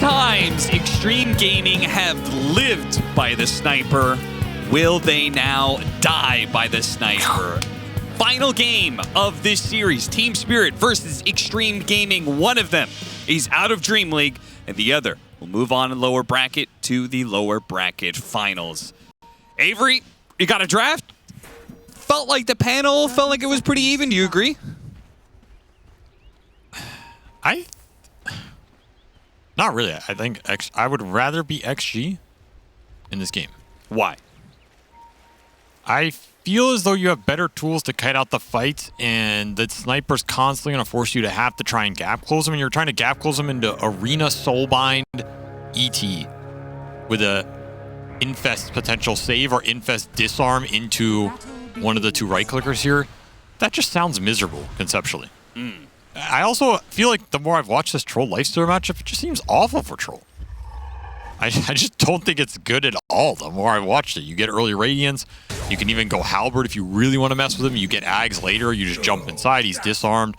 times Xtreme Gaming have lived by the sniper. Will they now die by the sniper? Final game of this series, Team Spirit versus Xtreme Gaming. One of them is out of DreamLeague, and the other will move on in lower bracket to the lower bracket finals. Avery, you got a draft? Felt like the panel felt like it was pretty even. Do you agree? Not really. I think I would rather be XG in this game. Why? I feel as though you have better tools to kite out the fights, and the sniper's constantly going to force you to have to try and gap close them, and you're trying to gap close them into Arena Soulbind ET with a Infest potential save or Infest disarm into one of the two right clickers here. That just sounds miserable conceptually. I also feel like the more I've watched this Troll Lifestealer matchup, it just seems awful for Troll. I just don't think it's good at all the more I've watched it. You get early Radiance. You can even go Halberd if you really want to mess with him. You get Ags later. You just jump inside. He's disarmed.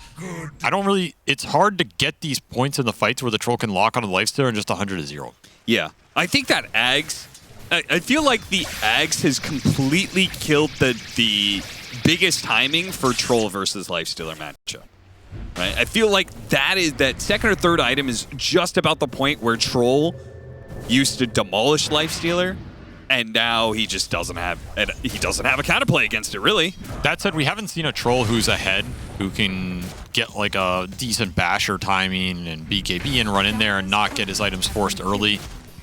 It's hard to get these points in the fights where the Troll can lock onto the Lifestealer and just 100-0. Yeah. I think that Ags, I feel like the Ags has completely killed the biggest timing for Troll versus Lifestealer matchup. Right? I feel like that second or third item is just about the point where Troll used to demolish Lifestealer, and now he just doesn't have a counterplay against it, really. That said, we haven't seen a Troll who's ahead, who can get like a decent basher timing and BKB and run in there and not get his items forced early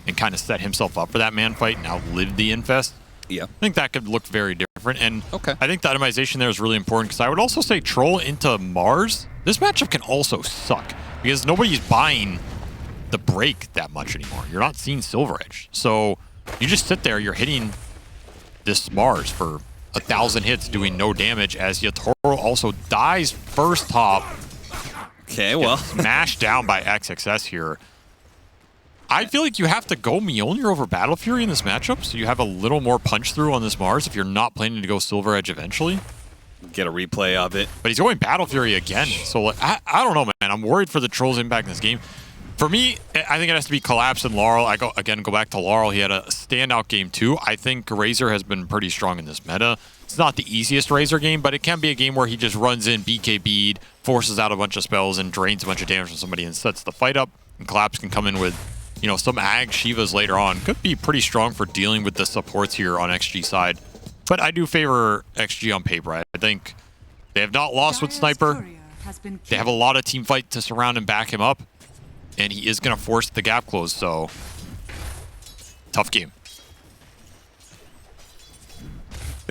and kind of set himself up for that man fight and outlive the Infest. Yeah. I think that could look very different, and okay. I think the itemization there is really important, because I would also say Troll into Mars. This matchup can also suck, because nobody's buying the break that much anymore. You're not seeing Silver Edge. So you just sit there, you're hitting this Mars for 1,000 hits doing no damage, as Yatoro also dies first top. Okay, well. Smashed down by XXS here. I feel like you have to go Mjolnir over Battle Fury in this matchup, so you have a little more punch through on this Mars if you're not planning to go Silver Edge eventually. Get a replay of it. But he's going Battle Fury again, so like, I don't know, man. I'm worried for the Troll's impact in this game. For me, I think it has to be Collapse and Laurel. I go back to Laurel. He had a standout game too. I think Razor has been pretty strong in this meta. It's not the easiest Razor game, but it can be a game where he just runs in BKB'd, forces out a bunch of spells, and drains a bunch of damage from somebody and sets the fight up. And Collapse can come in with, you know, some Ag Shivas later on. Could be pretty strong for dealing with the supports here on XG side. But I do favor XG on paper. I think they have not lost with Sniper. They have a lot of team fight to surround and back him up. And he is going to force the gap close, so tough game.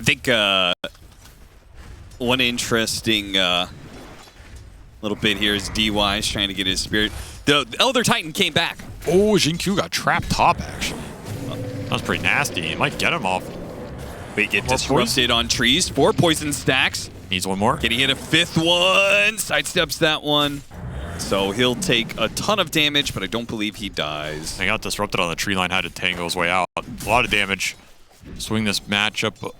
I think one interesting little bit here is DY's trying to get his spirit. The Elder Titan came back. Oh, Jin-Q got trapped top, actually. That was pretty nasty. He might get him off. They get disrupted on trees. 4 poison stacks. Needs one more. Can he hit a 5th one? Sidesteps that one. So he'll take a ton of damage, but I don't believe he dies. He got disrupted on the tree line, had to tango his way out. A lot of damage. Swing this matchup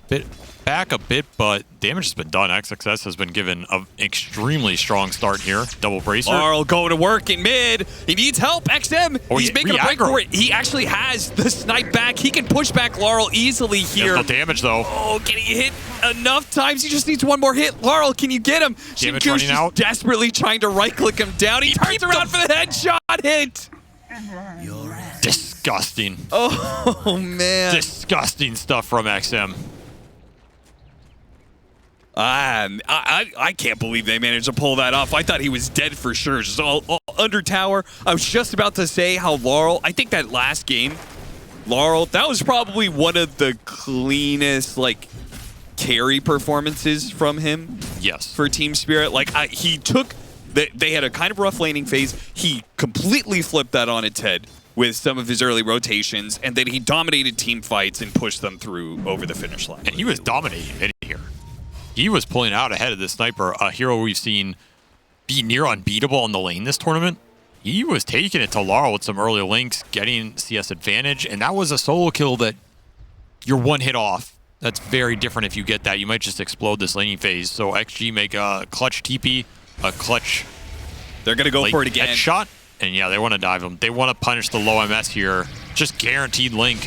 back a bit, but damage has been done. XXS has been given an extremely strong start here. Double bracer. Laurel going to work in mid. He needs help. XM, he's making a break for it. He actually has the snipe back. He can push back Laurel easily here. No damage, though. Oh, can he hit enough times? He just needs one more hit. Laurel, can you get him? Damage running out. Desperately trying to right-click him down. He turns around for the headshot hit. Disgusting. Oh, man. Disgusting stuff from XM. I can't believe they managed to pull that off. I thought he was dead for sure. Just all under tower. I was just about to say how Laurel, I think that last game, Laurel, that was probably one of the cleanest, like, carry performances from him. Yes. For Team Spirit. Like, he took, they had a kind of rough laning phase. He completely flipped that on its head with some of his early rotations, and then he dominated team fights and pushed them through over the finish line. And he was dominating mid here. He was pulling out ahead of the Sniper, a hero we've seen be near unbeatable in the lane this tournament. He was taking it to Laurel with some early links, getting CS advantage, and that was a solo kill that you're one hit off. That's very different if you get that. You might just explode this laning phase. So XG make a clutch TP, a clutch They're going to go for it again. Headshot, And yeah, they want to dive him. They want to punish the low MS here. Just guaranteed link.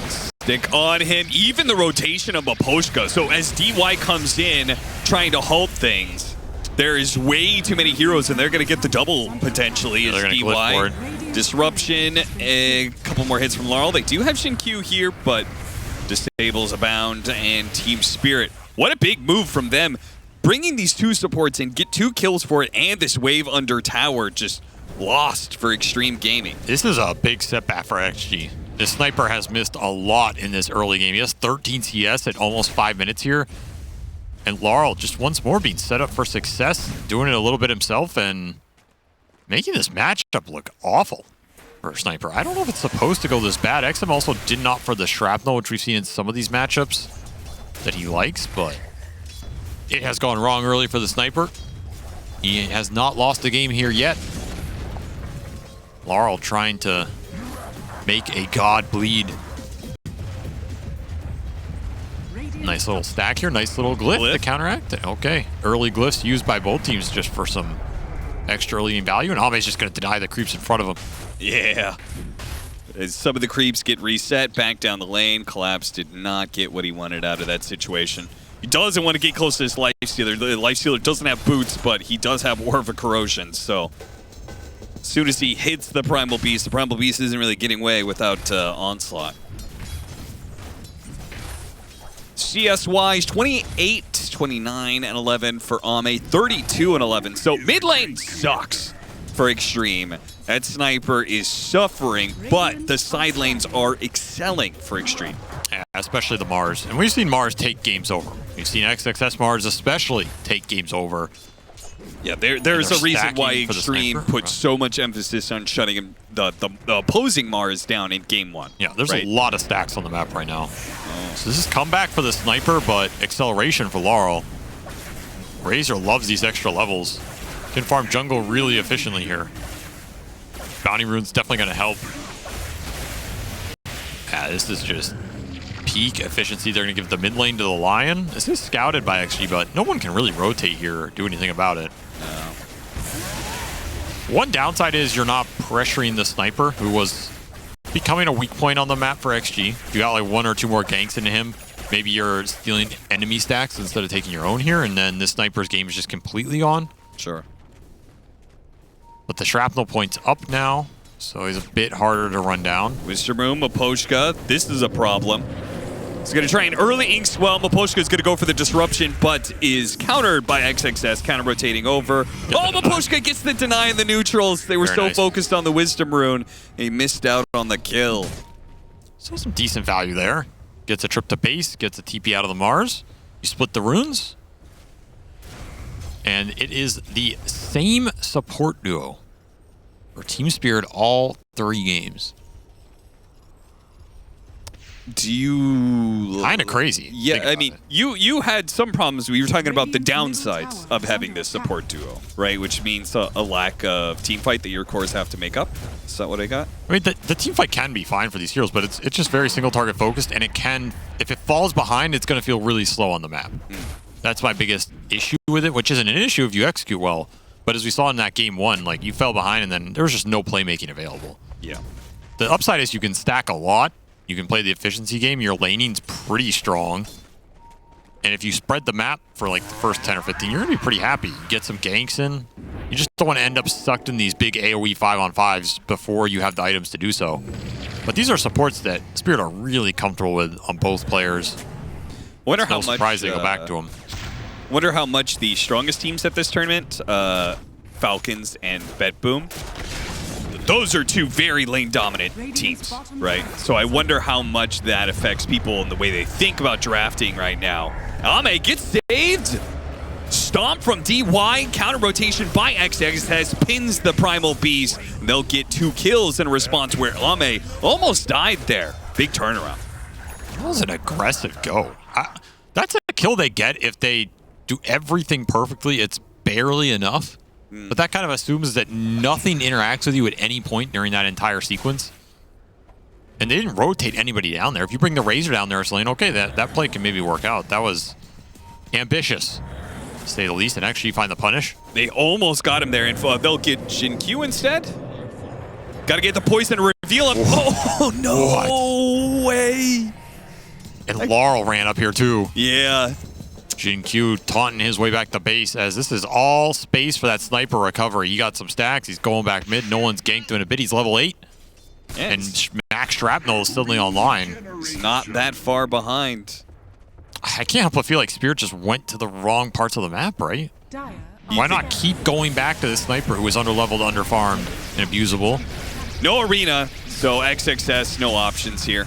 Stick on him. Even the rotation of Maposhka. So as DY comes in, trying to halt things, there is way too many heroes, and they're going to get the double potentially as DY. Disruption, a couple more hits from Laurel. They do have Shinkyu here, but disables Abound and Team Spirit. What a big move from them. Bringing these two supports in, get 2 kills for it, and this wave under tower just lost for Xtreme Gaming. This is a big setback for XG. The sniper has missed a lot in this early game. He has 13 CS at almost 5 minutes here. And Laurel just once more being set up for success, doing it a little bit himself and making this matchup look awful for Sniper. I don't know if it's supposed to go this bad. XM also did not for the Shrapnel, which we've seen in some of these matchups that he likes, but it has gone wrong early for the Sniper. He has not lost the game here yet. Laurel trying to make a god bleed. Nice little stack here. Nice little glyph to counteract it. Okay. Early glyphs used by both teams just for some extra leading value. And Ame's just going to deny the creeps in front of him. Yeah. As some of the creeps get reset back down the lane, Collapse did not get what he wanted out of that situation. He doesn't want to get close to this Lifestealer. The Lifestealer doesn't have boots, but he does have War of Corrosion. So as soon as he hits the Primal Beast isn't really getting away without Onslaught. CS-wise, 28, 29, and 11 for Ame, 32 and 11. So mid lane sucks for Xtreme. That Sniper is suffering, but the side lanes are excelling for Xtreme. Yeah, especially the Mars. And we've seen Mars take games over. We've seen XXS Mars especially take games over. Yeah, there's a reason why Xtreme put so much emphasis on shutting him, the opposing Mars down in game 1. Yeah, there's a lot of stacks on the map right now. So this is comeback for the Sniper, but acceleration for Laurel. Razor loves these extra levels. Can farm jungle really efficiently here. Bounty Rune's definitely going to help. Yeah, this is just peak efficiency. They're going to give the mid lane to the Lion. This is scouted by XG, but no one can really rotate here or do anything about it. No. One downside is you're not pressuring the Sniper, who was becoming a weak point on the map for XG. If you got like 1 or 2 more ganks into him, maybe you're stealing enemy stacks instead of taking your own here, and then this Sniper's game is just completely on. Sure. But the Shrapnel point's up now, so he's a bit harder to run down. Mr. Moon, Maposhka, this is a problem. He's going to try an early ink swell. Maposhka is going to go for the disruption, but is countered by XXS, counter-rotating over. Maposhka gets the deny in the neutrals. They were so focused on the Wisdom Rune. He missed out on the kill. So some decent value there. Gets a trip to base, gets a TP out of the Mars. You split the runes. And it is the same support duo for Team Spirit all 3 games. Do you... Kind of crazy. Yeah, I mean, you had some problems. We were talking about the downsides of having this support duo, right? Which means a lack of team fight that your cores have to make up. Is that what I got? I mean, the team fight can be fine for these heroes, but it's just very single target focused, and it can, if it falls behind, it's going to feel really slow on the map. That's my biggest issue with it, which isn't an issue if you execute well. But as we saw in that game 1, like, you fell behind and then there was just no playmaking available. Yeah. The upside is you can stack a lot. You can play the efficiency game. Your laning's pretty strong. And if you spread the map for like the first 10 or 15, you're going to be pretty happy. You get some ganks in. You just don't want to end up sucked in these big AoE 5-on-5s before you have the items to do so. But these are supports that Spirit are really comfortable with on both players. Wonder it's how no surprise they go back to them. Wonder how much the strongest teams at this tournament, Falcons and BetBoom, those are 2 very lane-dominant teams, right? So I wonder how much that affects people and the way they think about drafting right now. Ame gets saved. Stomp from DY. Counter-rotation by XXS pins the Primal Beast. They'll get 2 kills in response where Ame almost died there. Big turnaround. That was an aggressive go. That's a kill they get if they do everything perfectly. It's barely enough. But that kind of assumes that nothing interacts with you at any point during that entire sequence. And they didn't rotate anybody down there. If you bring the Razor down there, it's like, okay, that play can maybe work out. That was ambitious. say the least, and actually find the punish. They almost got him there, and they'll get Jin Q instead. Gotta get the poison to reveal him. Oh, no way. And Laurel ran up here too. Yeah. Jin Q taunting his way back to base as this is all space for that sniper recovery. He got some stacks. He's going back mid. No one's ganked him in a bit. He's level 8. And Max Shrapnel is suddenly online. He's not that far behind. I can't help but feel like Spirit just went to the wrong parts of the map, right? Why not keep going back to the sniper who is underleveled, underfarmed, and abusable? No arena, so XXS, no options here.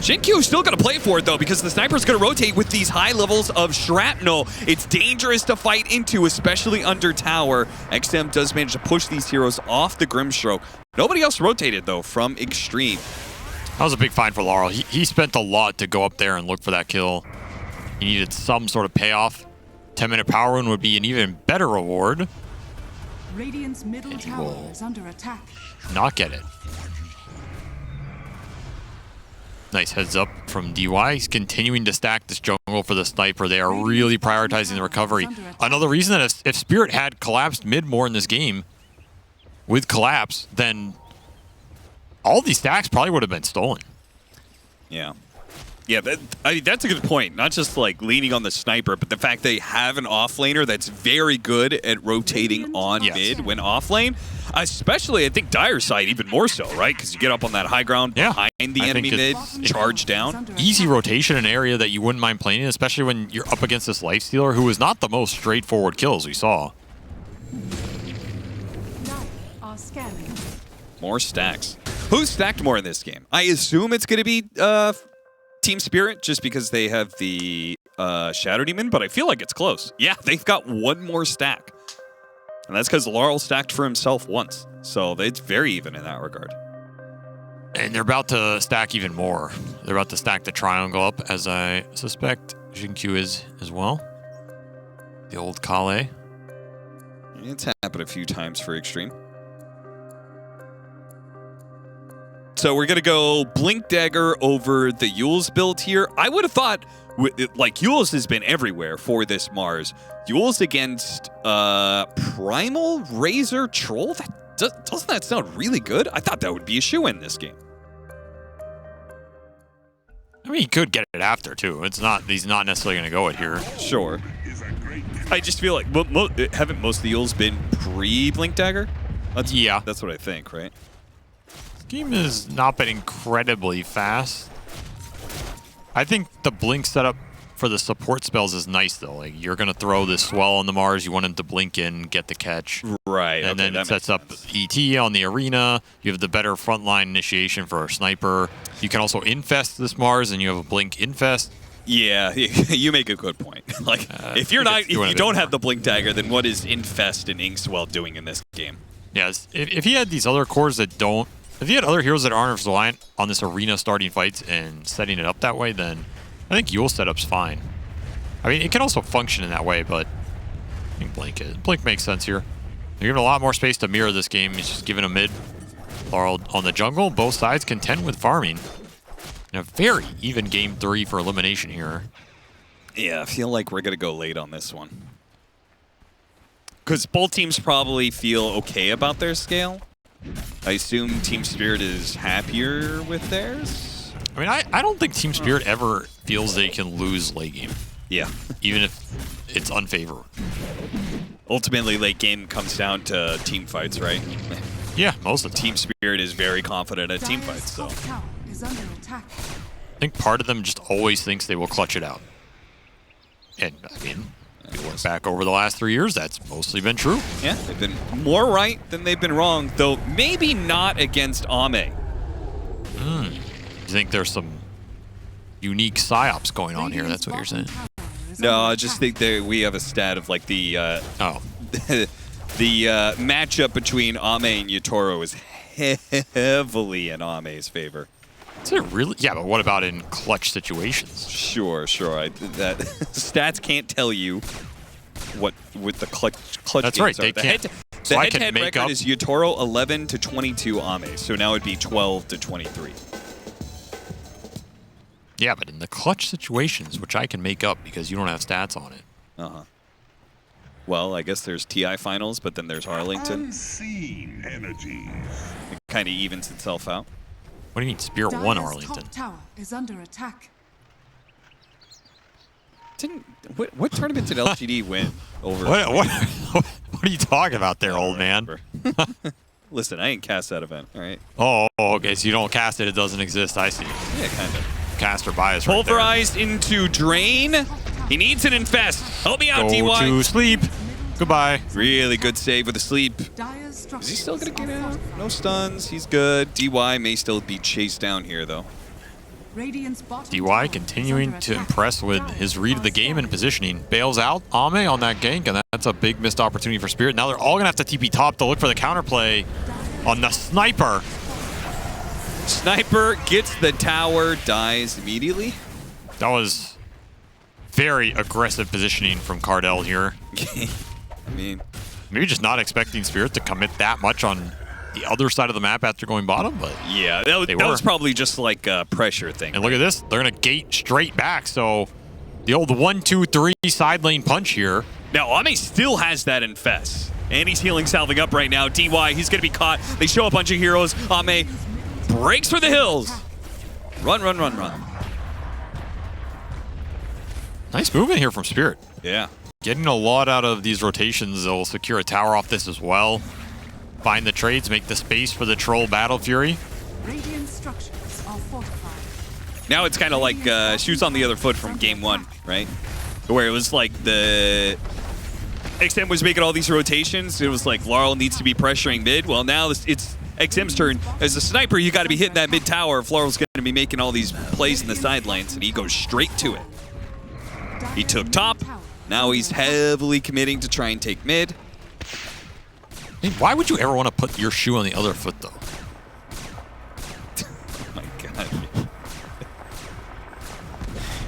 Jin-Q is still going to play for it, though, because the sniper's going to rotate with these high levels of shrapnel. It's dangerous to fight into, especially under tower. XM does manage to push these heroes off the Grimstroke. Nobody else rotated, though, from Xtreme. That was a big find for Laurel. He spent a lot to go up there and look for that kill. He needed some sort of payoff. 10-minute power rune would be an even better reward. Radiant's middle tower is under attack. Not get it. Nice heads up from DY. He's continuing to stack this jungle for the sniper. They are really prioritizing the recovery. Another reason that if Spirit had collapsed mid more in this game with collapse, then all these stacks probably would have been stolen. Yeah. Yeah, I mean, that's a good point. Not just like leaning on the sniper, but the fact they have an offlaner that's very good at rotating on mid when offlane. Especially, I think Dire's side even more so, right? Because you get up on that high ground behind the enemy mid, charge down. Easy rotation, an area that you wouldn't mind playing in, especially when you're up against this lifestealer who is not the most straightforward kills we saw. More stacks. Who's stacked more in this game? I assume it's going to be Team Spirit, just because they have the Shadow Demon, but I feel like it's close. Yeah, they've got one more stack. And that's because Laurel stacked for himself once. So it's very even in that regard. And they're about to stack even more. They're about to stack the triangle up, as I suspect Jin-Q is as well. The old Kale. It's happened a few times for Xtreme. So we're going to go Blink Dagger over the Yules build here. I would have thought, like, Yules has been everywhere for this Mars. Yules against Primal Razor Troll? Doesn't that sound really good? I thought that would be a shoe-in this game. I mean, he could get it after, too. He's not necessarily going to go it here. Sure. I just feel like, haven't most of the Yules been pre-Blink Dagger? That's what I think, right? Game has not been incredibly fast. I think the blink setup for the support spells is nice, though. Like, you're going to throw this swell on the Mars. You want him to blink in, get the catch. Right. And then it sets up ET on the arena. You have the better frontline initiation for a sniper. You can also infest this Mars, and you have a blink infest. Yeah, you make a good point. Like, if you don't have the blink dagger, then what is infest and Inkswell doing in this game? Yes, if he had these other cores that don't, if he had other heroes that aren't reliant on this arena starting fights and setting it up that way, then I think Yule setup's fine. I mean, it can also function in that way, but I think Blink makes sense here. They're giving a lot more space to mirror this game. He's just giving a mid Laurel on the jungle. Both sides content with farming. And a very even game 3 for elimination here. Yeah, I feel like we're going to go late on this one. Because both teams probably feel okay about their scale. I assume Team Spirit is happier with theirs. I mean, I don't think Team Spirit ever feels they can lose late game. Yeah. Even if it's unfavorable. Ultimately, late game comes down to team fights, right? Yeah, most of the Team Spirit is very confident at team fights, so. I think part of them just always thinks they will clutch it out. And, I mean, if you look back over the last 3 years, that's mostly been true. Yeah, they've been more right than they've been wrong, though maybe not against Ame. You think there's some unique psyops going on here? That's what you're saying? No, I just think that we have a stat of like the the matchup between Ame and Yatoro is heavily in Ame's favor. Is it really? Yeah, but what about in clutch situations? Sure. That stats can't tell you what with the clutch. That's right. They can't. The head-to-head record is Yatoro 11 to 22 Ame, so now it'd be 12 to 23. Yeah, but in the clutch situations, which I can make up because you don't have stats on it. Well, I guess there's TI finals, but then there's Arlington. Unseen energies. It kind of evens itself out. What do you mean Spirit won Dire's Arlington? top tower is under attack. What tournament did LGD win over? What are you talking about there, old man? Listen, I ain't cast that event, all right? Oh, okay, so you don't cast it, it doesn't exist. I see. Yeah, kind of. Caster bias right there. Pulverized into Drain. He needs an Infest. Help me out, Go DY. to sleep. Goodbye. Really good save with the sleep. Dire's Is structures he still going to get are out? fortified. No stuns. He's good. DY may still be chased down here, though. Radiant's bottom DY tower is continuing under to attack. impress with his read of the game and positioning. Bails out Ame on that gank, and that's a big missed opportunity for Spirit. Now they're all going to have to TP top to look for the counterplay on the sniper. Sniper gets the tower, dies immediately. That was very aggressive positioning from Cardell here. I mean, Maybe just not expecting Spirit to commit that much on the other side of the map after going bottom, but yeah, that was probably just like a pressure thing. and look at this, they're gonna gate straight back. So the old 1-2-3 side lane punch here. Now, Ame still has that Infest. And he's healing, salving up right now. DY, he's going to be caught. They show a bunch of heroes. Ame breaks for the hills. Run, run, run, run. Nice movement here from Spirit. Yeah. Getting a lot out of these rotations. They'll secure a tower off this as well. Find the trades, make the space for the troll Battle Fury. Radiant structures are fortified. Now it's kind of like shoes on the other foot from game one, right? Where it was like the XM was making all these rotations. It was like Laurel needs to be pressuring mid. Well, now it's XM's turn. As a sniper, you got to be hitting that mid tower if Laurel's going to be making all these plays in the side lanes, and he goes straight to it. He took top. Now he's heavily committing to try and take mid. I mean, why would you ever want to put your shoe on the other foot, though? Oh my god.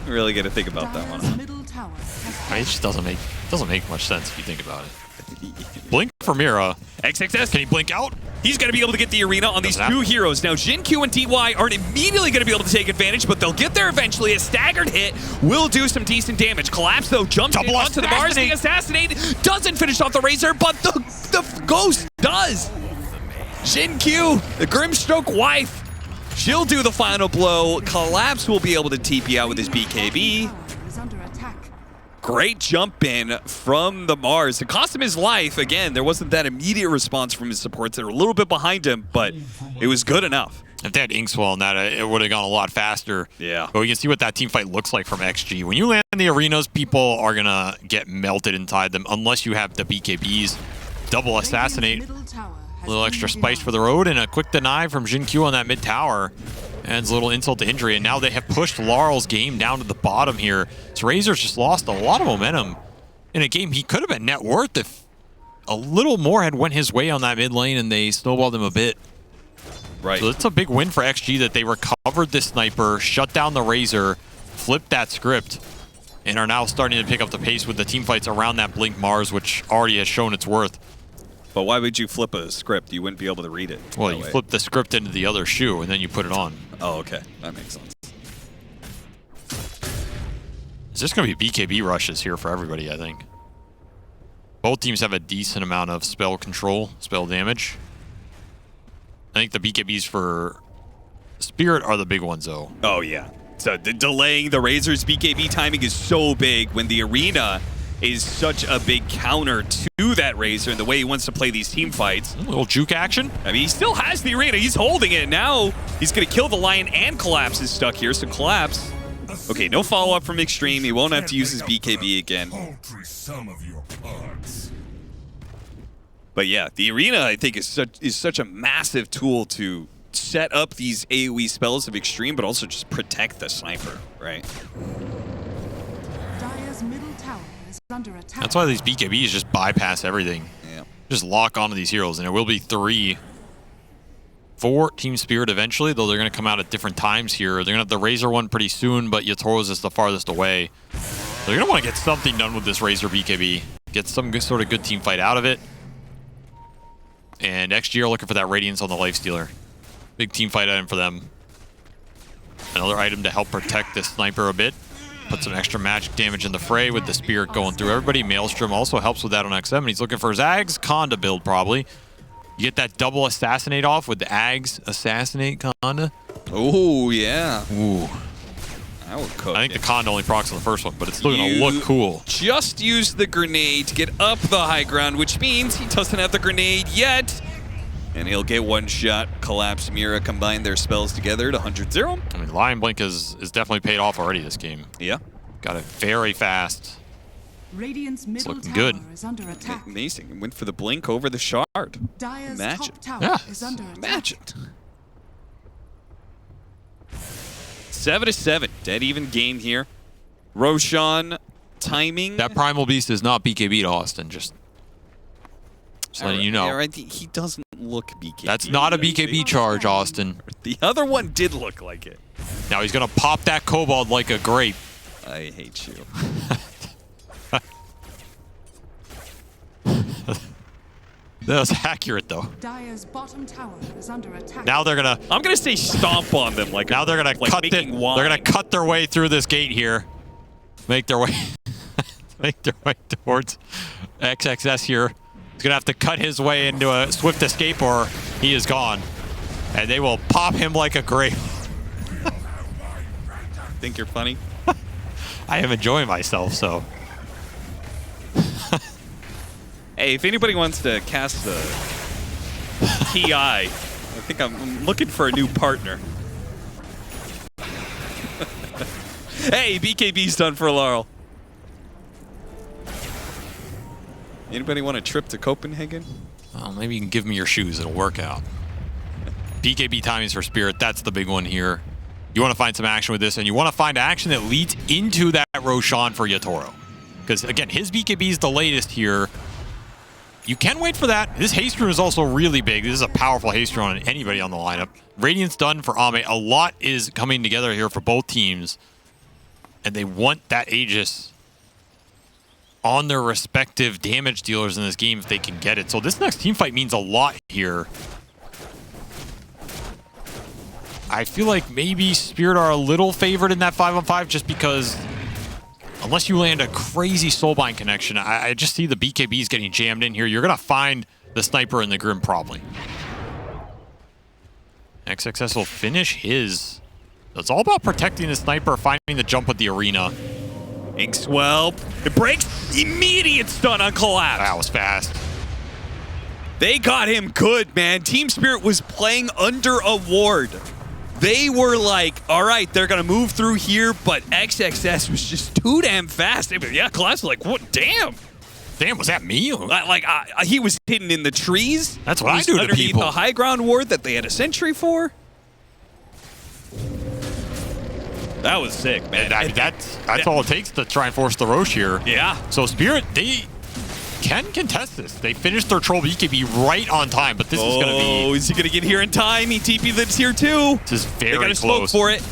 You really got to think about that Dire's one. middle tower has I mean, it just doesn't make much sense if you think about it. Blink for Mira. XXS, Can he blink out? he's going to be able to get the arena on these Doesn't two happen. heroes. Now, Jin Q and DY aren't immediately going to be able to take advantage, but they'll get there eventually. A staggered hit will do some decent damage. Collapse, though, jumps in Double onto the bars. The assassinate doesn't finish off the Razor, but the Ghost does. Jin Q, the Grimstroke wife, she'll do the final blow. Collapse will be able to TP out with his BKB. tower is under attack. Great jump in from the Mars. It cost him his life. Again, there wasn't that immediate response from his supports. They were a little bit behind him, but it was good enough. If they had Inkswell in that, it would have gone a lot faster. Yeah. But we can see what that team fight looks like from XG. When you land in the arenas, people are going to get melted inside them unless you have the BKBs. Double assassinate. Radiant's middle tower has A little been extra spice denied. for the road and a quick deny from Jin Q on that mid tower. Adds a little insult to injury, and now they have pushed Laurel's game down to the bottom here. So Razor's just lost a lot of momentum in a game he could have been net worth if a little more had went his way on that mid lane and they snowballed him a bit. Right. So it's a big win for XG that they recovered this sniper, shut down the Razor, flipped that script, and are now starting to pick up the pace with the team fights around that Blink Mars, which already has shown its worth. But why would you flip a script? You wouldn't be able to read it. Well, that you way. flip the script into the other shoe and then you put it on. Oh, okay. That makes sense. It's just going to be BKB rushes here for everybody, I think. Both teams have a decent amount of spell control, spell damage. I think the BKBs for Spirit are the big ones, though. Oh, yeah. So delaying the Razor's BKB timing is so big when the arena is such a big counter to that Razor and the way he wants to play these team fights. A little juke action. I mean, he still has the arena. He's holding it. Now he's going to kill the Lion, and Collapse is stuck here. So Collapse. Okay, no follow-up from Xtreme. He won't have to use his BKB again. Paltry sum of your parts. But yeah, the arena, I think, is such a massive tool to set up these AoE spells of Xtreme, but also just protect the sniper, right? Dire's middle tower is under attack. That's why these BKBs just bypass everything. Yeah. Just lock onto these heroes, and it will be 3 for Team Spirit eventually, though they're going to come out at different times here. They're going to have the Razor one pretty soon, but Yatoro's is the farthest away. They're going to want to get something done with this Razor BKB. Get some good, sort of good team fight out of it. And XG are looking for that Radiance on the Lifestealer. Big team fight item for them. Another item to help protect this sniper a bit. Put some extra magic damage in the fray with the Spirit going through everybody. Maelstrom also helps with that on XM. He's looking for Zags. Conda build, probably. You get that double assassinate off with the Ags assassinate Conda. Oh, yeah. Ooh. That would cook. I think the Conda only procs on the first one, but it's still going to look cool. Just used the grenade to get up the high ground, which means he doesn't have the grenade yet. And he'll get one shot. Collapse Mira combine their spells together to 100-0. I mean, Lion Blink is definitely paid off already this game. Yeah. Got it very fast. Radiant's middle looking tower good. is under attack. Amazing. Went for the blink over the shard. Dire's Imagine. top tower Yeah. is under attack. Imagine. 7-7. Dead even game here. Roshan timing. That Primal Beast is not BKB to Austin, just letting you know. Yeah, right. He doesn't look BKB. That's not a BKB charge, Austin. The other one did look like it. Now he's going to pop that Kobold like a grape. I hate you. That was accurate, though. Dire's bottom tower is under attack. Now they're going to... I'm gonna say stomp on them like Now they're gonna like cut making it. wine. They're gonna cut their way through this gate here. Make their way make their way towards XXS here. He's gonna have to cut his way into a swift escape or he is gone. And they will pop him like a grape. Think you're funny? I am enjoying myself, so. Hey, if anybody wants to cast the TI, I think I'm looking for a new partner. Hey, BKB's done for Laurel. Anybody want a trip to Copenhagen? Well, maybe you can give me your shoes, it'll work out. BKB timings for Spirit, that's the big one here. You want to find some action with this, and you want to find action that leads into that Roshan for Yatoro. Because, again, his BKB is the latest here. You can wait for that. This haste rune is also really big. This is a powerful haste rune on anybody on the lineup. Radiant's done for Ame. A lot is coming together here for both teams. And they want that Aegis on their respective damage dealers in this game if they can get it. So this next team fight means a lot here. I feel like maybe Spirit are a little favored in that 5-on-5 just because unless you land a crazy Soulbind connection, I just see the BKBs getting jammed in here. You're going to find the Sniper in the Grim probably. XXS will finish his. It's all about protecting the Sniper, finding the jump with the Arena. Inkswell. It breaks. Immediate stun on Collapse. That was fast. They got him good, man. Team Spirit was playing under a ward. They were like, all right, they're going to move through here, but XXS was just too damn fast. Yeah, Collapse was like, what? Damn. Damn, was that me? He was hidden in the trees. That's what I do to underneath people. the high ground ward that they had a sentry for. That was sick, man. I mean, that's all it takes to try and force the Roche here. Yeah. So Spirit, they can contest this. They finished their troll BKB right on time, but this is going to be... Oh, is he going to get here in time? He TP'd the tier 2. This is very They got to smoke close. for it.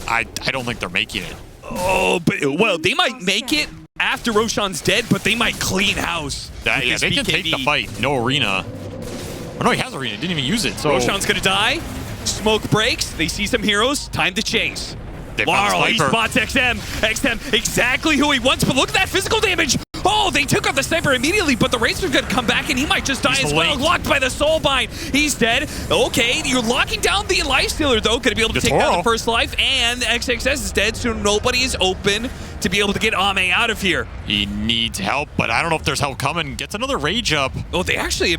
I don't think they're making it. Oh, but well, they might make it after Roshan's dead, but they might clean house. Yeah, Because they can take the fight. No Arena. Oh, no, he has Arena. Didn't even use it. So Roshan's going to die. Smoke breaks. They see some heroes. Time to chase. They found the Laurel, he Sniper. spots XM. XM, exactly who he wants, but look at that physical damage. Oh, they took out the Sniper immediately, but the Racer's going to come back, and he might just die He's as well. late. Locked by the Soulbind. He's dead. Okay, you're locking down the Lifestealer, though. Going to be able to take down the first life, and XXS is dead, so nobody is open to be able to get Ame out of here. He needs help, but I don't know if there's help coming. Gets another Rage up. Oh, they actually,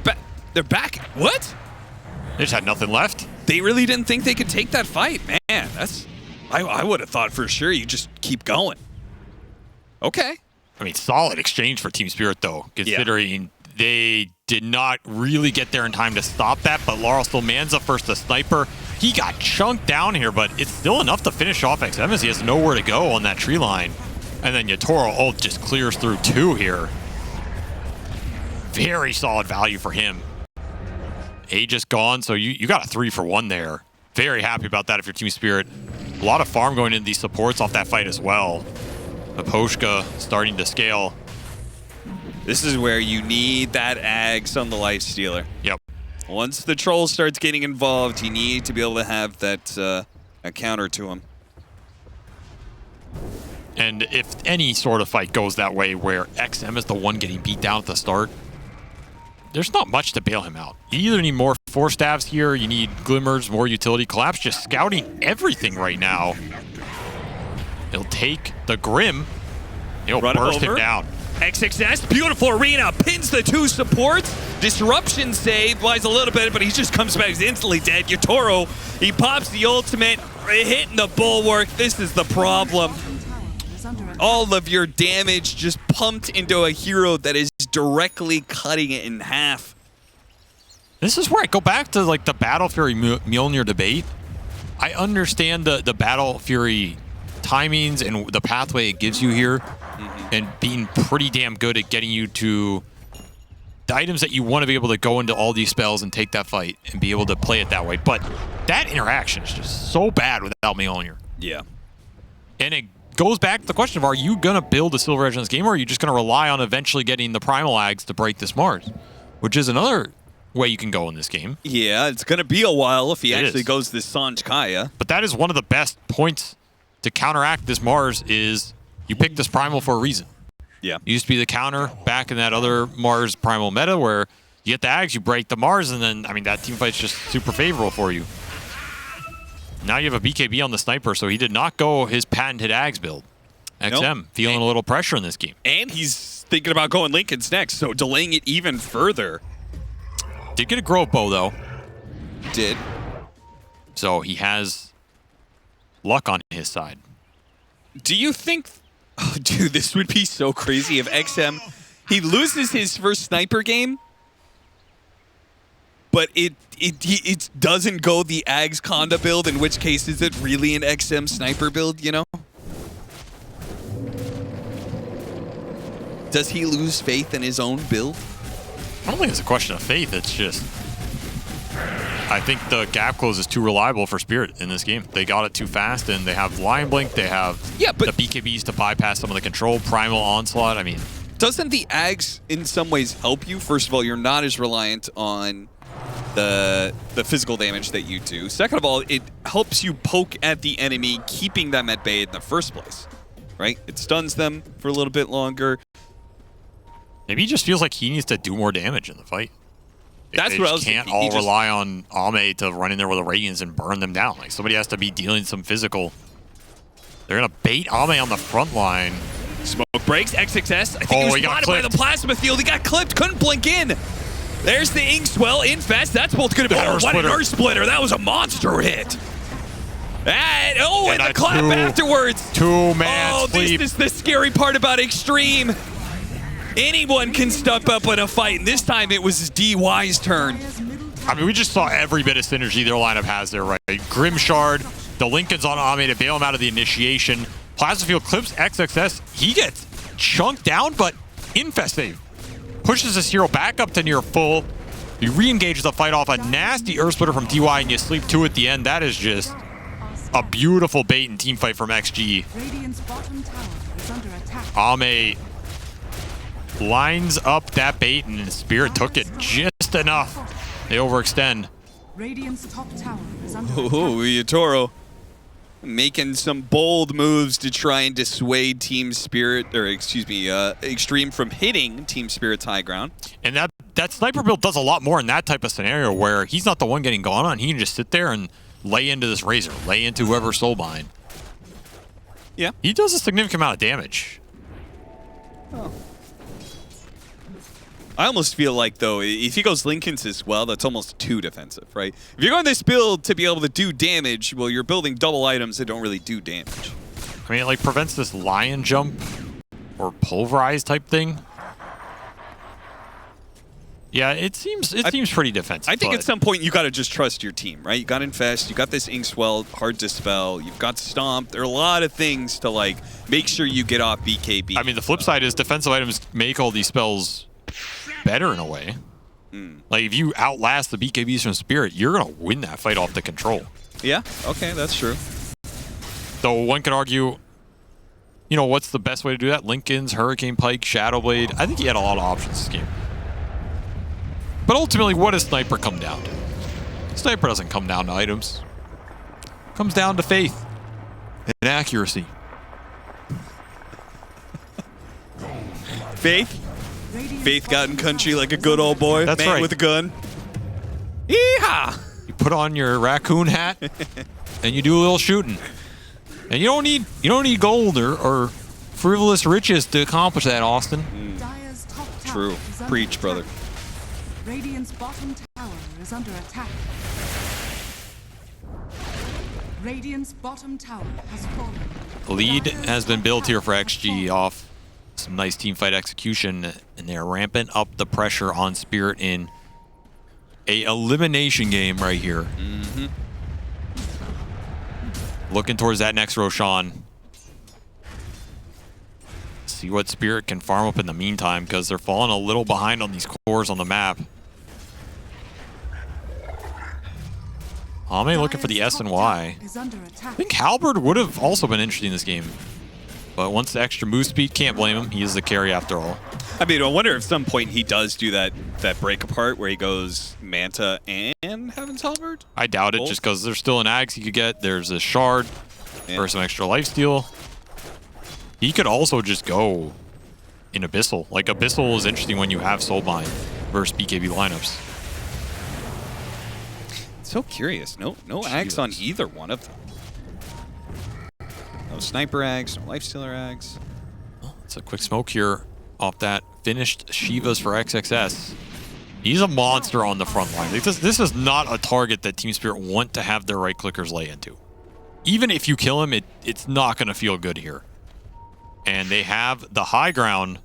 they're back. What? They just had nothing left. They really didn't think they could take that fight. Man, that's... I would have thought for sure you just keep going. Okay. I mean, solid exchange for Team Spirit, though, considering they did not really get there in time to stop that, but Laurel still mans up first the Sniper. He got chunked down here, but it's still enough to finish off XM as he has nowhere to go on that tree line. And then Yatoro ult just clears through 2 here. Very solid value for him. Aegis gone, so you got a 3-for-1 there. Very happy about that if you're Team Spirit. A lot of farm going into these supports off that fight as well. Aposhka starting to scale. This is where you need that Ags on the Lifestealer. Yep. Once the troll starts getting involved, you need to be able to have that a counter to him. And if any sort of fight goes that way where XM is the one getting beat down at the start, there's not much to bail him out. You either need more Force Stabs here, you need Glimmers, more utility. Collapse just scouting everything right now. He'll take the Grim. He'll burst him down. XXS, beautiful arena, pins the two supports. Disruption save, buys a little bit, but he just comes back, he's instantly dead. Yatoro, he pops the ultimate, hitting the bulwark. This is the problem. All of your damage just pumped into a hero that is directly cutting it in half. This is where I go back to like the Battle Fury Mjolnir debate. I understand the Battle Fury timings and the pathway it gives you here, and being pretty damn good at getting you to the items that you want to be able to go into all these spells and take that fight and be able to play it that way. But that interaction is just so bad without Mjolnir. Yeah. And it goes back to the question of, are you going to build a Silver Edge in this game, or are you just going to rely on eventually getting the Primal Ags to break this Mars? Which is another way you can go in this game. Yeah, it's going to be a while if he actually goes this Sanj Kaya. But that is one of the best points to counteract this Mars is you pick this Primal for a reason. Yeah. It used to be the counter back in that other Mars Primal meta where you get the Ags, you break the Mars, and then, I mean, that team fight's just super favorable for you. Now you have a BKB on the Sniper, so he did not go his patented Ags build. XM feeling a little pressure in this game. And he's thinking about going Linken's next, so delaying it even further. Did get a Grove Bow, though. Did. So he has luck on his side. Do you think... Oh, dude, this would be so crazy if XM... He loses his first Sniper game, but it doesn't go the Ags Conda build, in which case is it really an XM Sniper build, you know? Does he lose faith in his own build? I don't think it's a question of faith. It's just, I think the gap close is too reliable for Spirit in this game. They got it too fast, and they have Lion Blink. They have the BKBs to bypass some of the control. Primal Onslaught. I mean, doesn't the Ags in some ways help you? First of all, you're not as reliant on the physical damage that you do. Second of all, it helps you poke at the enemy, keeping them at bay in the first place, right? It stuns them for a little bit longer. Maybe he just feels like he needs to do more damage in the fight. That's what I was can't all rely on Ame to run in there with the Radiance and burn them down. Like, somebody has to be dealing some physical. They're going to bait Ame on the front line. Smoke breaks. XXS. I think he was spotted by the Plasma Field. He got clipped. Couldn't blink in. There's the Inkswell. Infest. That's both going to be... Oh, what an Earth Splitter. That was a monster hit. And the clap afterwards. Two-man sleep. This is the scary part about Xtreme. Anyone can step up in a fight, and this time it was DY's turn. I mean, we just saw every bit of synergy their lineup has there, right? Grim Shard, the Linken's on Ame to bail him out of the initiation. Plasma Field clips XXS. He gets chunked down, but Infest save. Pushes this hero back up to near full. You re-engage the fight off a nasty Earth Splitter from DY, and you sleep 2 at the end. That is just a beautiful bait and team fight from XG. Ame lines up that bait, and Spirit took it just enough. They overextend. Radiant's top tower is under Yatoro making some bold moves to try and dissuade Team Spirit, or excuse me, Xtreme from hitting Team Spirit's high ground. And that Sniper build does a lot more in that type of scenario where he's not the one getting gone on. He can just sit there and lay into this Razor, lay into whoever's soulbind. Yeah. He does a significant amount of damage. Oh. I almost feel like, though, if he goes Linken's as well, that's almost too defensive, right? If you're going this build to be able to do damage, well, you're building double items that don't really do damage. I mean, it like prevents this lion jump or pulverize type thing. Yeah, it seems pretty defensive. I think at some point you got to just trust your team, right? You got Infest, you got this Inkswell, hard to spell, you've got Stomp. There are a lot of things to like make sure you get off BKB. I mean, the flip side is defensive items make all these spells better in a way. Like, if you outlast the BKBs from Spirit, you're going to win that fight off the control. Yeah, okay, that's true. Though one could argue, you know, what's the best way to do that? Linken's, Hurricane Pike, Shadowblade. I think he had a lot of options this game. But ultimately, what does Sniper come down to? Sniper doesn't come down to items. It comes down to faith and accuracy. Faith. Radiant's Faith got in bottom country tower like a is good under old boy. That's man right. with a gun. Yeehaw! You put on your raccoon hat and you do a little shooting. And you don't need gold or frivolous riches to accomplish that, Austin. Dire's top tower True. is under Preach, attack. brother. Radiant's bottom tower is under attack. Radiant's bottom tower has fallen. The lead Dire's has been top built here tower for has XG fallen. off some nice teamfight execution, and they're ramping up the pressure on Spirit in a elimination game right here. Looking towards that next Roshan. See what Spirit can farm up in the meantime, because they're falling a little behind on these cores on the map. Ame looking for the Dire's S and top Y. tower is under attack. I think Halberd would have also been interesting in this game. But once the extra move speed, can't blame him. He is the carry after all. I mean, I wonder if at some point he does do that break apart where he goes Manta and Heaven's Halberd. I doubt it, Both? just because there's still an Ags he could get. There's a Shard Yeah. for some extra lifesteal. He could also just go in Abyssal. Like, Abyssal is interesting when you have Soulbind versus BKB lineups. So curious. No ags on either one of them. No sniper ags, no lifestealer ags. It's a quick smoke here off that finished Shivas for XXS. He's a monster on the front line. Like, this is not a target that Team Spirit want to have their right clickers lay into. Even if you kill him, it's not going to feel good here. And they have the high ground.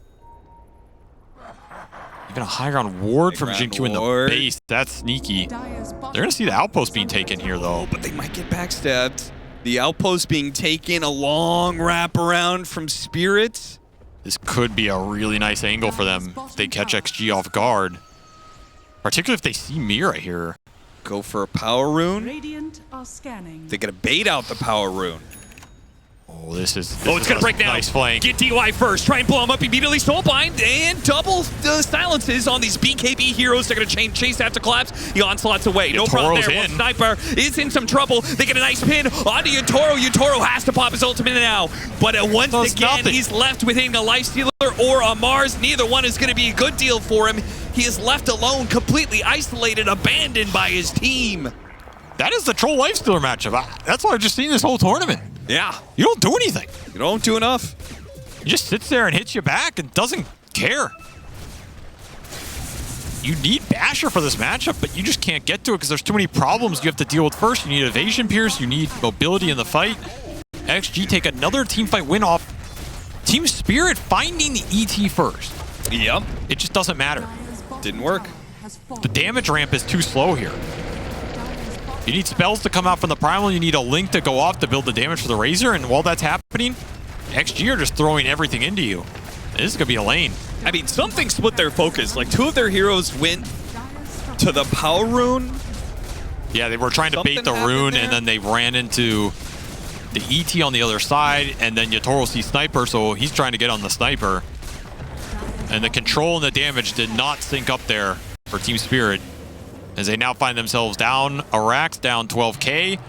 Even a high ground ward from High ground Jin Q in the ward. base. That's sneaky. Dire's bottom They're going to see the tower outpost is being under taken here, attack. though. But they might get backstabbed. The outpost being taken, a long wrap around from Spirit. This could be a really nice angle for them if they catch XG off guard. Particularly if they see me right here. Go for a power rune. Radiant are scanning. They're gonna bait out the power rune. Oh, this is It's gonna a break down. nice flank. Get DY first. Try and blow him up immediately. Soulbind and double the silences on these BKB heroes. They're gonna chase after collapse. The onslaught's away. No problem Yatoro's there. One in. sniper is in some trouble. They get a nice pin onto Yatoro. Yatoro has to pop his ultimate now. But once Does again, nothing. he's left within a lifestealer or a Mars. Neither one is gonna be a good deal for him. He is left alone, completely isolated, abandoned by his team. That is the troll lifestealer matchup. That's what I've just seen this whole tournament. Yeah, You don't do anything. you don't do enough. He just sits there and hits you back and doesn't care. You need Basher for this matchup, but you just can't get to it because there's too many problems you have to deal with first. You need evasion pierce, you need mobility in the fight. XG take another teamfight win off Team Spirit finding the ET first. Yep, It just doesn't matter. Dire's bottom didn't work. tower has fallen. The damage ramp is too slow here. Dire's bottom You need spells to come out from the Primal, you need a Link to go off to build the damage for the Razor, and while that's happening, XG are just throwing everything into you. This is going to be a lane. I mean, something split their focus. Like, two of their heroes went Dire's to the power rune. Yeah, they were trying to bait Something the happened rune, there? and then they ran into the ET on the other side, and then Yatoro sees Sniper, so he's trying to get on the Sniper. And the control and the damage did not sync up there for Team Spirit, as they now find themselves down Arax, down 12k.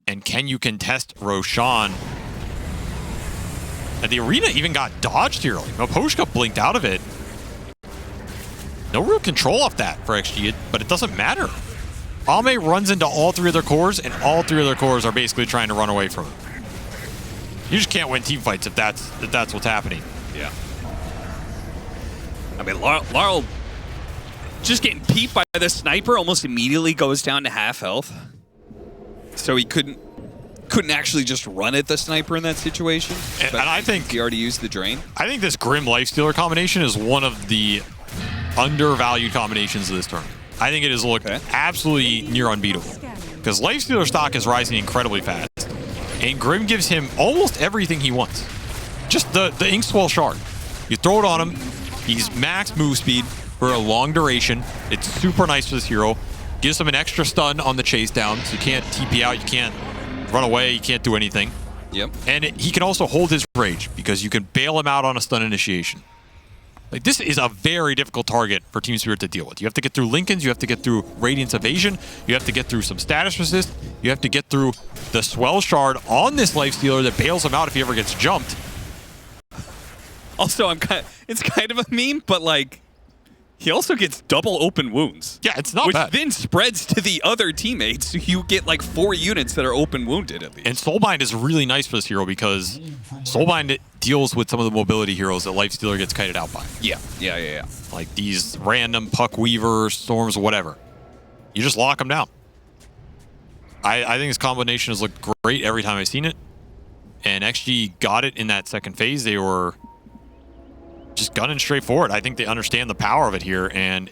And can you contest Roshan? And the arena even got dodged here. Like, Maposhka blinked out of it. No real control off that for XG, but it doesn't matter. Ame runs into all three of their cores, and all three of their cores are basically trying to run away from him. You just can't win team fights if that's what's happening. Yeah. I mean, Laurel just getting peeped by the sniper almost immediately goes down to half health. So he couldn't actually just run at the sniper in that situation. And I think he already used the drain. I think this Grim Lifestealer combination is one of the undervalued combinations of this tournament. I think it has looked absolutely near unbeatable. Because Lifestealer stock is rising incredibly fast. And Grim gives him almost everything he wants. Just the Inkswell Shard. You throw it on him, he's max move speed for a long duration. It's super nice for this hero. Gives him an extra stun on the chase down, so you can't TP out, you can't run away, you can't do anything. Yep. And he can also hold his rage, because you can bail him out on a stun initiation. Like, this is a very difficult target for Team Spirit to deal with. You have to get through Lincolns, you have to get through Radiance Evasion, you have to get through some status resist, you have to get through the Swell Shard on this Lifestealer that bails him out if he ever gets jumped. Also, it's kind of a meme, but like, he also gets double open wounds. Yeah, it's not which bad. then spreads to the other teammates. So you get like 4 units that are open wounded at least. And Soulbind is really nice for this hero because Soulbind deals with some of the mobility heroes that Lifestealer gets kited out by. Yeah. Like these random Puck Weavers, Storms, whatever. You just lock them down. I think this combination has looked great every time I've seen it. And XG got it in that second phase. They were just gunning straight forward. I think they understand the power of it here, and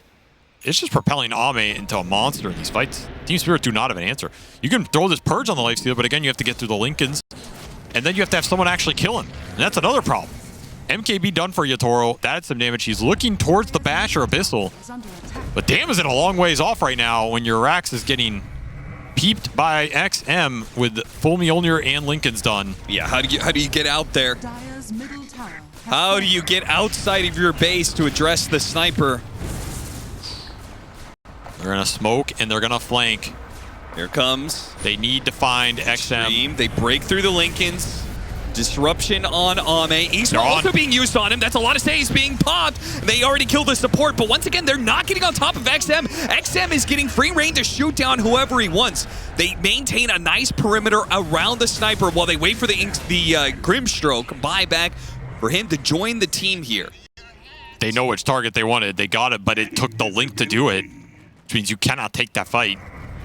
it's just propelling Ame into a monster in these fights. Team Spirit do not have an answer. You can throw this Purge on the Lifestealer, but again, you have to get through the Lincolns, and then you have to have someone actually kill him. And that's another problem. MKB done for Yatoro. That's some damage. He's looking towards the Bash or Abyssal, but damn, is it a long ways off right now when your Rax is getting peeped by XM with full Mjolnir and Lincoln's done. Yeah, how do you get out there? Dire's middle tower has How do you get outside of your base to address the sniper? They're gonna smoke and they're gonna flank. Here comes They need to find XM. Xtreme. They break through the Lincolns. Disruption on Ame. He's They're also on. being used on him. That's a lot of saves being popped. They already killed the support, but once again, they're not getting on top of XM. XM is getting free reign to shoot down whoever he wants. They maintain a nice perimeter around the sniper while they wait for the Grimstroke buyback for him to join the team here. They know which target they wanted. They got it, but it took the Link to do it, which means you cannot take that fight.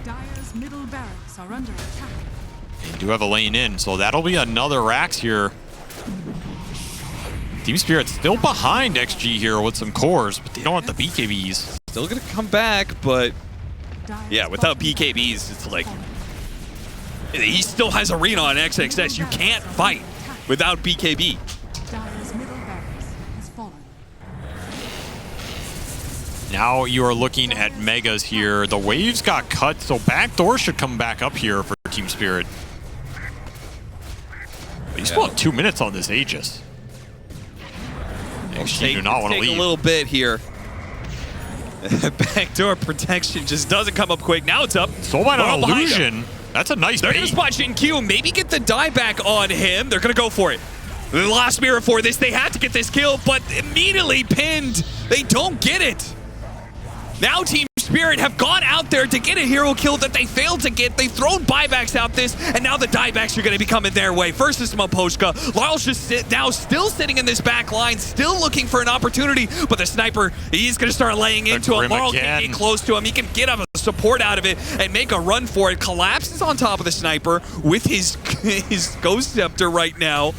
Dire's middle barracks are under attack. They do have a lane in, so that'll be another Rax here. Team Spirit's still behind XG here with some cores, but they don't have the BKBs. Still gonna come back, but Dire's yeah, without bottom BKBs, it's like he still has arena on XXS. You can't fight without BKB. Dire's middle barracks has fallen. Now you are looking at Megas here. The waves got cut, so backdoor should come back up here for Team Spirit. But you still have 2 minutes on this Aegis. XG do not want to Take leave. a little bit here. Backdoor protection just doesn't come up quick. Now it's up. Soulbind Well on behind him. Illusion. That's a nice They're going bait. to spot Shin Q, maybe get the die back on him. They're going to go for it. The last mirror for this. They have to get this kill, but immediately pinned. They don't get it. Now Team Spirit have gone out there to get a hero kill that they failed to get. They've thrown buybacks out this, and now the diebacks are going to be coming their way. First is Maposhka. Lyle's just still sitting in this back line, still looking for an opportunity, but the sniper, he's going to start laying into him. Grim Laurel again. can't get close to him. He can get up a support out of it and make a run for it. Collapses on top of the sniper with his Ghost Scepter right now,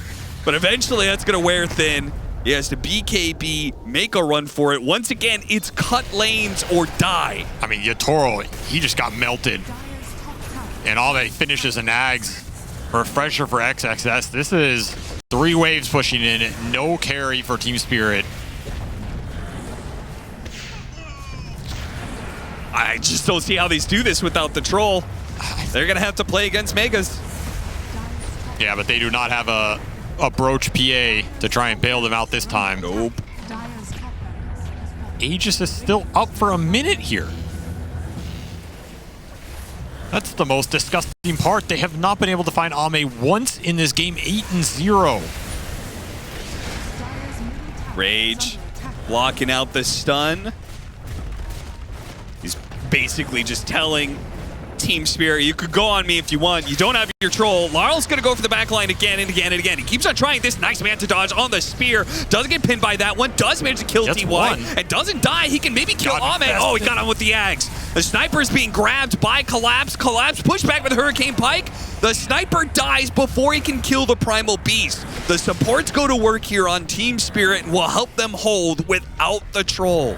but eventually that's going to wear thin. He has to BKB, make a run for it. Once again, it's cut lanes or die. I mean, Yatoro, he just got melted. Dire's top tower And all that finishes and nags. Refresher for XXS. This is 3 waves pushing in. No carry for Team Spirit. I just don't see how these do this without the troll. They're going to have to play against Megas. Yeah, but they do not have a Broach PA to try and bail them out this time. Nope. Dire's top barracks has fallen. Aegis is still up for a minute here. That's the most disgusting part. They have not been able to find Ame once in this game. 8-0. Dire's middle tower Rage, is under attack. blocking out the stun. He's basically just telling Team Spirit, you could go on me if you want. You don't have your troll. Larl's going to go for the back line again and again and again. He keeps on trying this. Nice man to dodge on the spear. Doesn't get pinned by that one. Does manage to kill Gets DY. one. And doesn't die. He can maybe kill Got Ame. Oh, he got him with the Ags. The sniper is being grabbed by Collapse. Collapse pushed back with Hurricane Pike. The sniper dies before he can kill the Primal Beast. The supports go to work here on Team Spirit and will help them hold without the troll.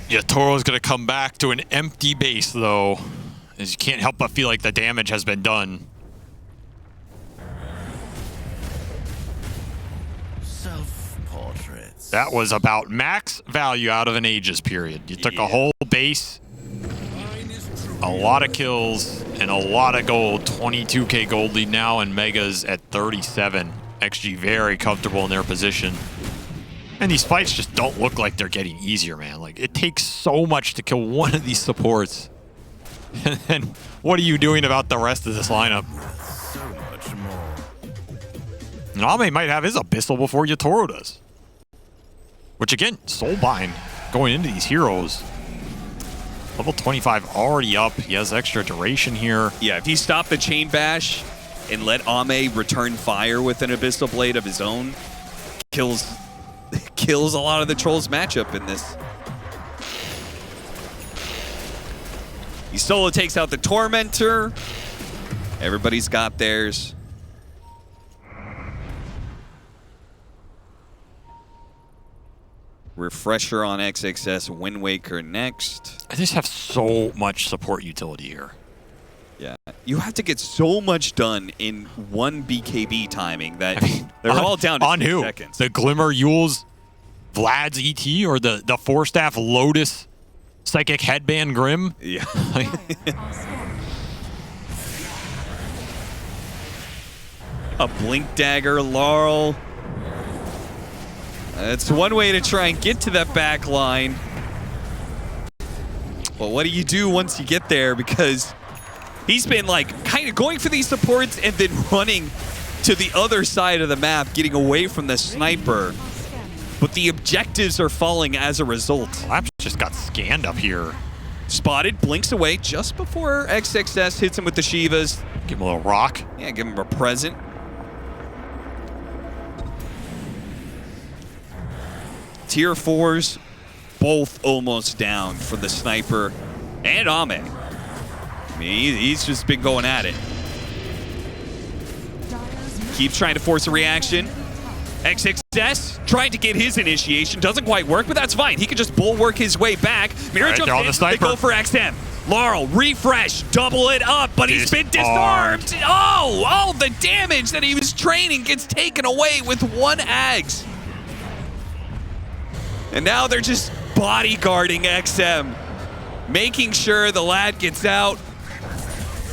Yatoro's going to come back to an empty base, though, as you can't help but feel like the damage has been done. Self-portraits. That was about max value out of an Aegis period. You took Yeah. a whole base, a lot of kills, and a lot of gold. 22k gold lead now, and Mega's at 37. XG very comfortable in their position. And these fights just don't look like they're getting easier, man. Like, it takes so much to kill one of these supports. And then what are you doing about the rest of this lineup? So much more. And Ame might have his Abyssal before Yatoro does. Which again, Soulbind going into these heroes. Level 25 already up. He has extra duration here. Yeah, if he stopped the Chain Bash and let Ame return fire with an Abyssal Blade of his own, kills a lot of the Trolls matchup in this. He solo takes out the Tormentor. Everybody's got theirs. Refresher on XXS, Wind Waker next. I just have so much support utility here. Yeah, you have to get so much done in one BKB timing that they're all down to on 6 who? seconds. The Glimmer Yules, Vlad's ET, or the 4-staff Lotus Psychic Headband Grim? Yeah. A Blink Dagger, Laurel. That's one way to try and get to that back line. But what do you do once you get there? Because he's been like kind of going for these supports and then running to the other side of the map, getting away from the sniper. But the objectives are falling as a result. Labs just got scanned up here. Spotted, blinks away just before XXS hits him with the Shivas. Give him a little rock. Yeah, give him a present. Tier 4s, both almost down for the sniper and Ame. I mean, he's just been going at it. Keeps trying to force a reaction. XXS trying to get his initiation. Doesn't quite work, but that's fine. He can just bulwark his way back. Mirror Right, jumps they're on in. the sniper. They go for XM. Laurel, refresh, double it up, but he's been disarmed. Oh, the damage that he was training gets taken away with one Ags. And now they're just bodyguarding XM, making sure the lad gets out.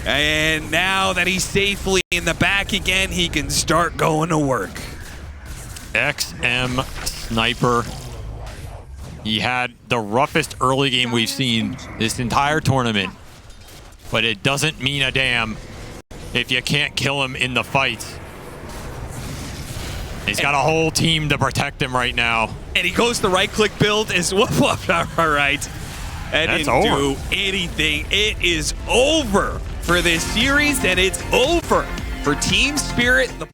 And now that he's safely in the back again, he can start going to work. XM Sniper. He had the roughest early game we've seen this entire tournament, but it doesn't mean a damn if you can't kill him in the fights. He's got a whole team to protect him right now. And he goes the right-click build as well. All right. That That's didn't do over. anything. It is over for this series, and it's over for Team Spirit.